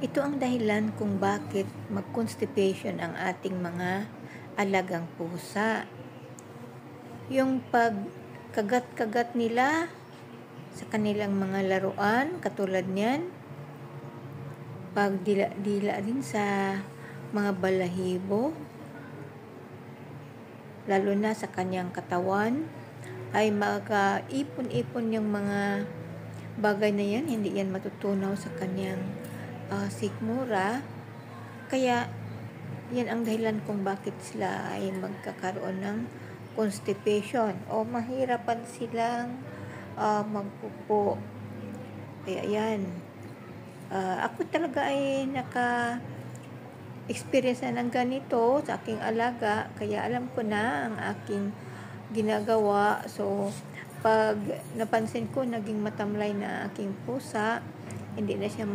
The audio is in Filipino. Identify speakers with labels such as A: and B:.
A: Ito ang dahilan kung bakit mag-constipation ang ating mga alagang pusa. Yung pagkagat-kagat nila sa kanilang mga laruan, katulad niyan, pagdila-dila din sa mga balahibo, lalo na sa kanyang katawan, ay magkaipon-ipon yung mga bagay na yan, hindi yan matutunaw sa kanyang sikmura. Kaya yan ang dahilan kung bakit sila ay magkakaroon ng constipation o mahirapan silang magpupo. Kaya yan, ako talaga ay experience na ng ganito sa aking alaga, kaya alam ko na ang aking ginagawa. So pag napansin ko naging matamlay na aking pusa, hindi na siya